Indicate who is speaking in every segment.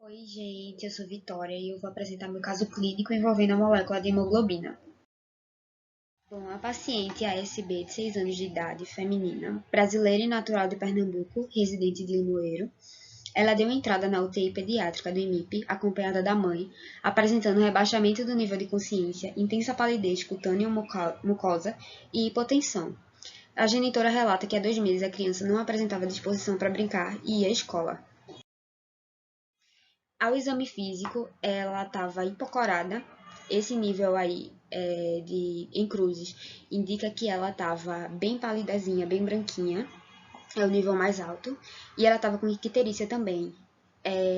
Speaker 1: Oi, gente, eu sou Vitória e eu vou apresentar meu caso clínico envolvendo a molécula de hemoglobina. Bom, a paciente ASB de 6 anos de idade, feminina, brasileira e natural de Pernambuco, residente de Limoeiro, ela deu entrada na UTI pediátrica do IMIP, acompanhada da mãe, apresentando rebaixamento do nível de consciência, intensa palidez cutânea mucosa e hipotensão. A genitora relata que há 2 meses a criança não apresentava disposição para brincar e ia à escola. Ao exame físico, ela estava hipocorada. Esse nível aí em cruzes indica que ela estava bem palidazinha, bem branquinha. É o nível mais alto. E ela estava com icterícia também.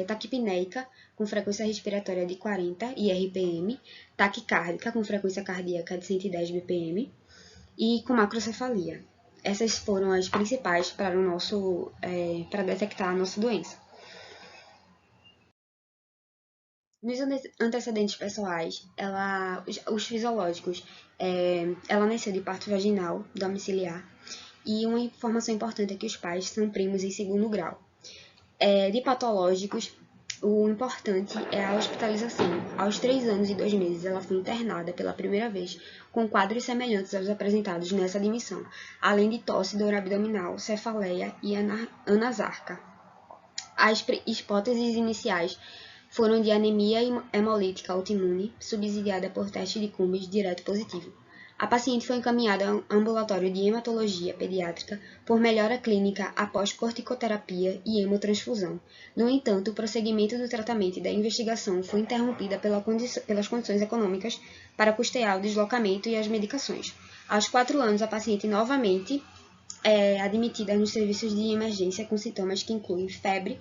Speaker 1: Taquipneica, com frequência respiratória de 40 e RPM. Taquicárdica, com frequência cardíaca de 110 BPM. E com macrocefalia. Essas foram as principais para detectar a nossa doença. Nos antecedentes pessoais, os fisiológicos, ela nasceu de parto vaginal domiciliar e uma informação importante é que os pais são primos em segundo grau. De patológicos, o importante é a hospitalização. Aos 3 anos e 2 meses, ela foi internada pela primeira vez com quadros semelhantes aos apresentados nessa admissão, além de tosse, dor abdominal, cefaleia e anasarca. As hipóteses iniciais foram de anemia hemolítica autoimune, subsidiada por teste de Cummings direto positivo. A paciente foi encaminhada a um ambulatório de hematologia pediátrica por melhora clínica após corticoterapia e hemotransfusão. No entanto, o prosseguimento do tratamento e da investigação foi interrompida pelas condições econômicas para custear o deslocamento e as medicações. Aos 4 anos, a paciente novamente admitida nos serviços de emergência com sintomas que incluem febre,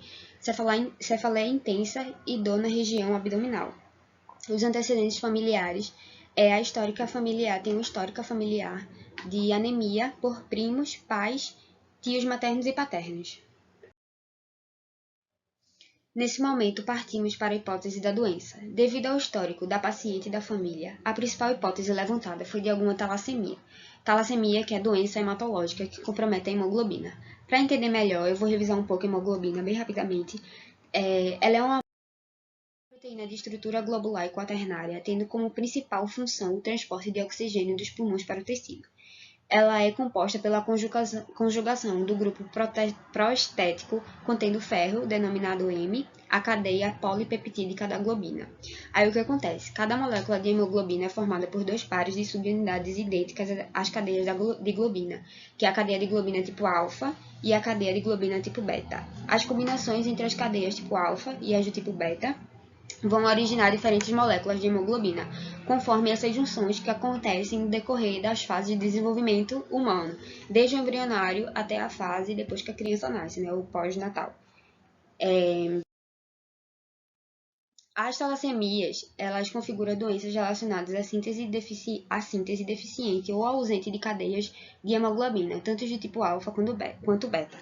Speaker 1: cefaleia intensa e dor na região abdominal. Os antecedentes familiares tem uma histórica familiar de anemia por primos, pais, tios maternos e paternos. Nesse momento, partimos para a hipótese da doença. Devido ao histórico da paciente e da família, a principal hipótese levantada foi de alguma talassemia. Talassemia, que é a doença hematológica que compromete a hemoglobina. Para entender melhor, eu vou revisar um pouco a hemoglobina bem rapidamente. Ela é uma proteína de estrutura globular e quaternária, tendo como principal função o transporte de oxigênio dos pulmões para o tecido. Ela é composta pela conjugação do grupo prostético contendo ferro, denominado M, a cadeia polipeptídica da globina. Aí o que acontece? Cada molécula de hemoglobina é formada por 2 pares de subunidades idênticas às cadeias de globina, que é a cadeia de globina tipo alfa e a cadeia de globina tipo beta. As combinações entre as cadeias tipo alfa e as do tipo beta vão originar diferentes moléculas de hemoglobina, conforme essas junções que acontecem no decorrer das fases de desenvolvimento humano, desde o embrionário até a fase depois que a criança nasce, o pós-natal. As talassemias, elas configuram doenças relacionadas à síntese deficiente ou ausente de cadeias de hemoglobina, tanto de tipo alfa quanto beta.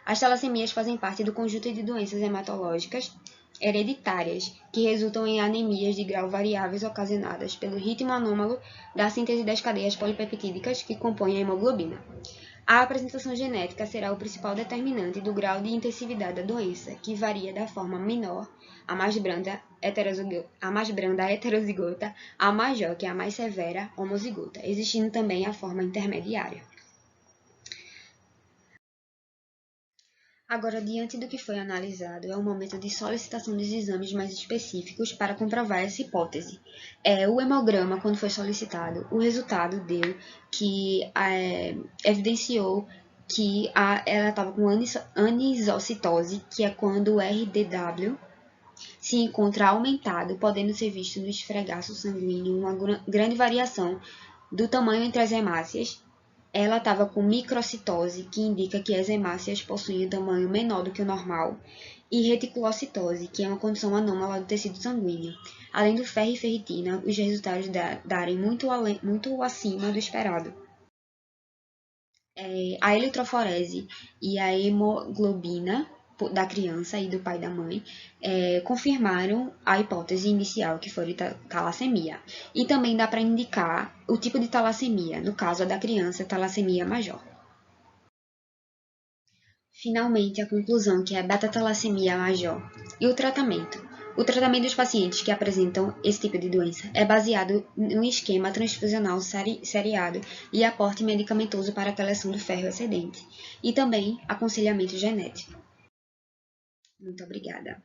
Speaker 1: As talassemias fazem parte do conjunto de doenças hematológicas hereditárias, que resultam em anemias de grau variáveis ocasionadas pelo ritmo anômalo da síntese das cadeias polipeptídicas que compõem a hemoglobina. A apresentação genética será o principal determinante do grau de intensividade da doença, que varia da forma menor, a mais branda, heterozigota, a maior, que é a mais severa, homozigota, existindo também a forma intermediária. Agora, diante do que foi analisado, é o momento de solicitação dos exames mais específicos para comprovar essa hipótese. O hemograma, quando foi solicitado, o resultado deu que evidenciou que ela estava com anisocitose, que é quando o RDW se encontra aumentado, podendo ser visto no esfregaço sanguíneo uma grande variação do tamanho entre as hemácias. Ela estava com microcitose, que indica que as hemácias possuem um tamanho menor do que o normal, e reticulocitose, que é uma condição anômala do tecido sanguíneo. Além do ferro e ferritina, os resultados darem muito acima do esperado. A eletroforese e a hemoglobina da criança e do pai e da mãe confirmaram a hipótese inicial, que foi de talassemia. E também dá para indicar o tipo de talassemia, no caso a da criança, talassemia major. Finalmente, a conclusão, que é a beta-talassemia major. E o tratamento? O tratamento dos pacientes que apresentam esse tipo de doença é baseado em um esquema transfusional seriado e aporte medicamentoso para a coleção do ferro excedente, e também aconselhamento genético. Muito obrigada.